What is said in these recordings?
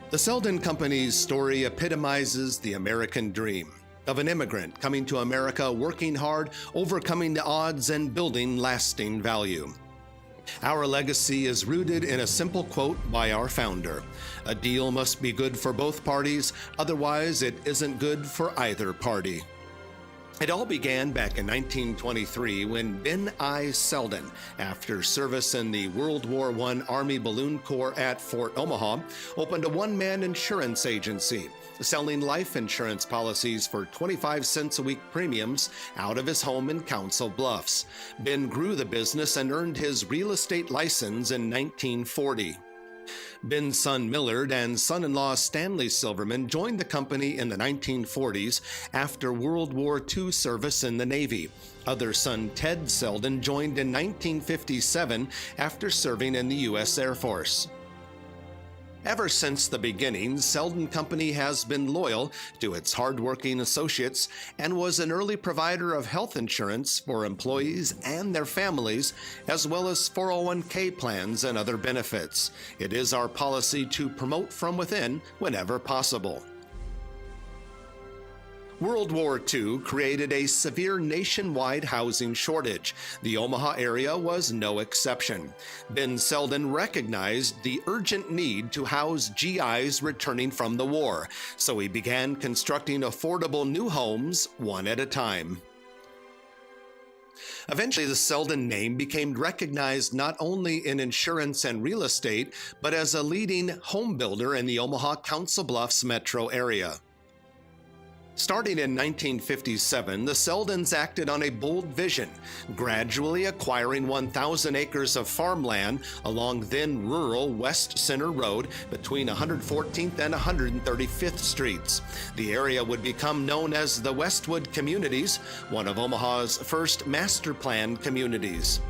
The Seldin Company's story epitomizes the American dream of an immigrant coming to America, working hard, overcoming the odds, and building lasting value. Our legacy is rooted in a simple quote by our founder: "A deal must be good for both parties, otherwise it isn't good for either party." It all began back in 1923 when Ben I. Seldin, after service in the World War I Army Balloon Corps at Fort Omaha, opened a one-man insurance agency, selling life insurance policies for 25 cents a week premiums out of his home in Council Bluffs. Ben grew the business and earned his real estate license in 1940. Ben's son Millard and son-in-law Stanley Silverman joined the company in the 1940s after World War II service in the Navy. Other son Ted Seldin joined in 1957 after serving in the U.S. Air Force. Ever since the beginning, Seldin Company has been loyal to its hardworking associates and was an early provider of health insurance for employees and their families, as well as 401k plans and other benefits. It is our policy to promote from within whenever possible. World War II created a severe nationwide housing shortage. The Omaha area was no exception. Ben Seldin recognized the urgent need to house GIs returning from the war, so he began constructing affordable new homes one at a time. Eventually, the Seldin name became recognized not only in insurance and real estate, but as a leading home builder in the Omaha Council Bluffs metro area. Starting in 1957, the Seldins acted on a bold vision, gradually acquiring 1,000 acres of farmland along then rural West Center Road between 114th and 135th Streets. The area would become known as the Westwood Communities, one of Omaha's first master plan communities.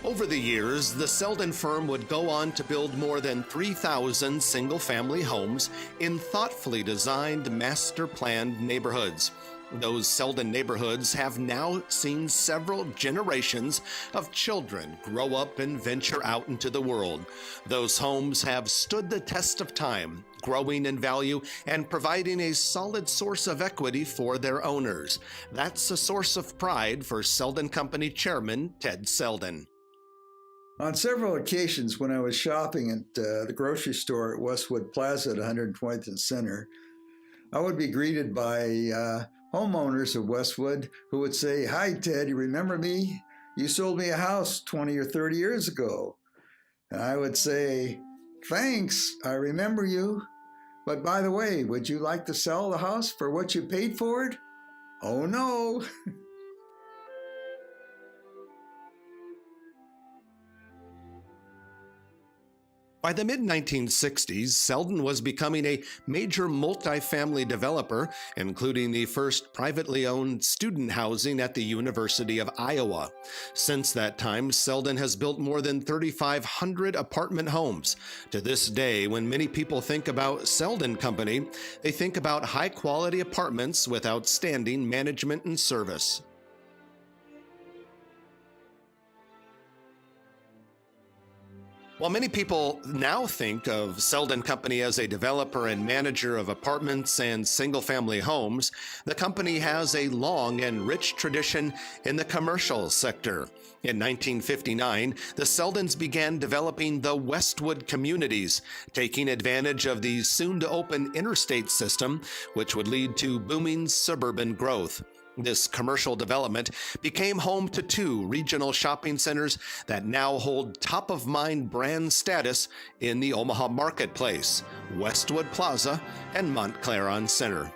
Over the years, the Seldin firm would go on to build more than 3,000 single-family homes in thoughtfully designed, master-planned neighborhoods. Those Seldin neighborhoods have now seen several generations of children grow up and venture out into the world. Those homes have stood the test of time, growing in value and providing a solid source of equity for their owners. That's a source of pride for Seldin Company Chairman Ted Seldin. On several occasions when I was shopping at the grocery store at Westwood Plaza at 120th and Center, I would be greeted by homeowners of Westwood who would say, "Hi, Ted, you remember me? You sold me a house 20 or 30 years ago." And I would say, "Thanks, I remember you. But by the way, would you like to sell the house for what you paid for it?" "Oh, no." By the mid-1960s, Seldin was becoming a major multifamily developer, including the first privately owned student housing at the University of Iowa. Since that time, Seldin has built more than 3,500 apartment homes. To this day, when many people think about Seldin Company, they think about high-quality apartments with outstanding management and service. While many people now think of Seldin Company as a developer and manager of apartments and single-family homes, the company has a long and rich tradition in the commercial sector. In 1959, the Seldins began developing the Westwood Communities, taking advantage of the soon-to-open interstate system, which would lead to booming suburban growth. This commercial development became home to two regional shopping centers that now hold top-of-mind brand status in the Omaha marketplace: Westwood Plaza and Montclair on Center.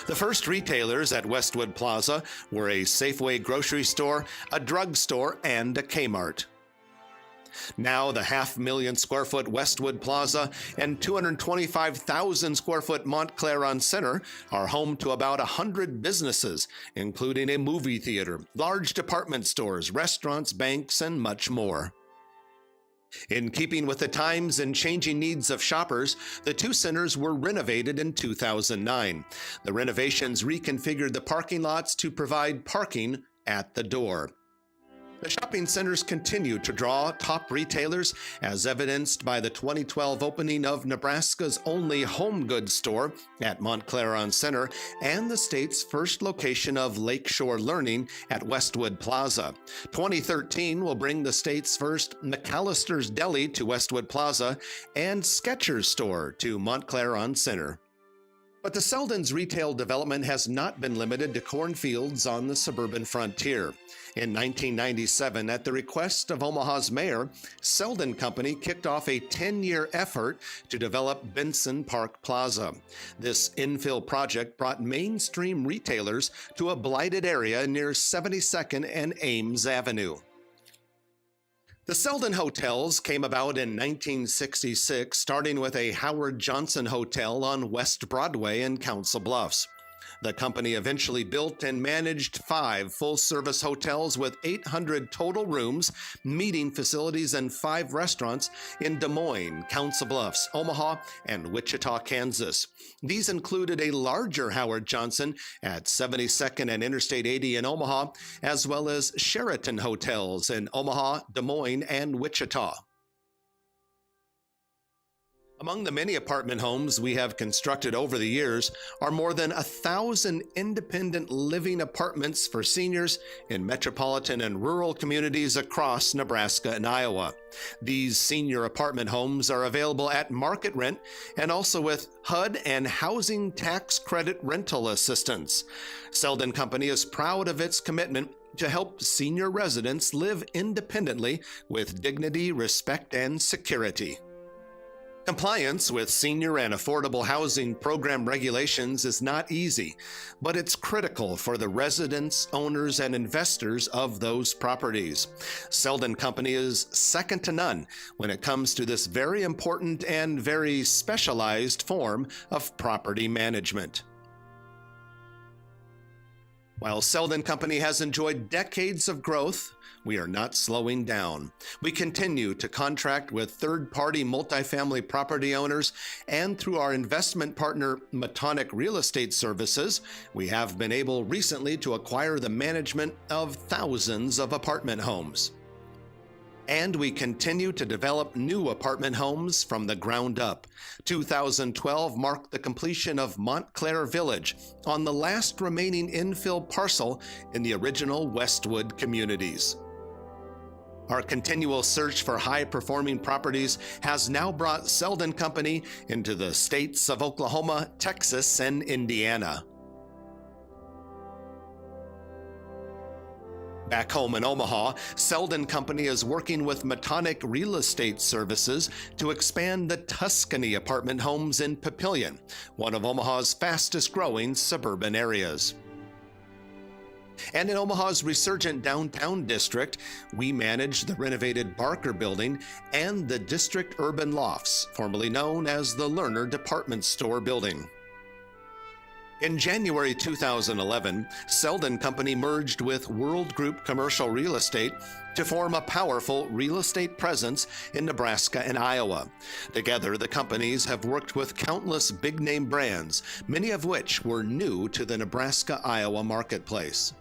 The first retailers at Westwood Plaza were a Safeway grocery store, a drugstore, and a Kmart. Now, the 500,000 square foot Westwood Plaza and 225,000 square foot Montclair on Center are home to about 100 businesses, including a movie theater, large department stores, restaurants, banks, and much more. In keeping with the times and changing needs of shoppers, the two centers were renovated in 2009. The renovations reconfigured the parking lots to provide parking at the door. The shopping centers continue to draw top retailers, as evidenced by the 2012 opening of Nebraska's only home goods store at Montclair on Center and the state's first location of Lakeshore Learning at Westwood Plaza. 2013 will bring the state's first McAllister's Deli to Westwood Plaza and Skechers store to Montclair on Center. But the Seldin's retail development has not been limited to cornfields on the suburban frontier. In 1997, at the request of Omaha's mayor, Seldin Company kicked off a 10-year effort to develop Benson Park Plaza. This infill project brought mainstream retailers to a blighted area near 72nd and Ames Avenue. The Seldin hotels came about in 1966, starting with a Howard Johnson Hotel on West Broadway in Council Bluffs. The company eventually built and managed 5 full-service hotels with 800 total rooms, meeting facilities, and 5 restaurants in Des Moines, Council Bluffs, Omaha, and Wichita, Kansas. These included a larger Howard Johnson at 72nd and Interstate 80 in Omaha, as well as Sheraton hotels in Omaha, Des Moines, and Wichita. Among the many apartment homes we have constructed over the years are more than 1,000 independent living apartments for seniors in metropolitan and rural communities across Nebraska and Iowa. These senior apartment homes are available at market rent and also with HUD and housing tax credit rental assistance. Seldin Company is proud of its commitment to help senior residents live independently with dignity, respect, and security. Compliance with senior and affordable housing program regulations is not easy, but it's critical for the residents, owners, and investors of those properties. Seldin Company is second to none when it comes to this very important and very specialized form of property management. While Seldin Company has enjoyed decades of growth, we are not slowing down. We continue to contract with third-party multifamily property owners, and through our investment partner, Metonic Real Estate Services, we have been able recently to acquire the management of thousands of apartment homes. And we continue to develop new apartment homes from the ground up. 2012 marked the completion of Montclair Village on the last remaining infill parcel in the original Westwood communities. Our continual search for high-performing properties has now brought Seldin Company into the states of Oklahoma, Texas, and Indiana. Back home in Omaha, Seldin Company is working with Metonic Real Estate Services to expand the Tuscany apartment homes in Papillion, one of Omaha's fastest-growing suburban areas. And in Omaha's resurgent downtown district, we manage the renovated Barker Building and the District Urban Lofts, formerly known as the Lerner Department Store Building. In January 2011, Seldin Company merged with World Group Commercial Real Estate to form a powerful real estate presence in Nebraska and Iowa. Together, the companies have worked with countless big-name brands, many of which were new to the Nebraska-Iowa marketplace.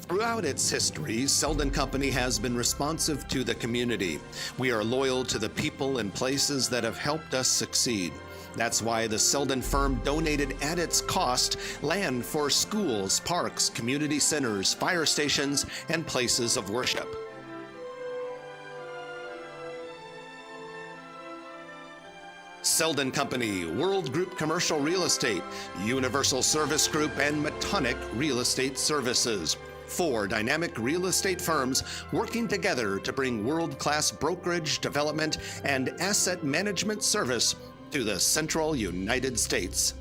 Throughout its history, Seldin Company has been responsive to the community. We are loyal to the people and places that have helped us succeed. That's why the Seldin firm donated at its cost land for schools, parks, community centers, fire stations, and places of worship. Seldin Company, World Group Commercial Real Estate, Universal Service Group, and Metonic Real Estate Services. 4 dynamic real estate firms working together to bring world-class brokerage, development, and asset management service to the central United States.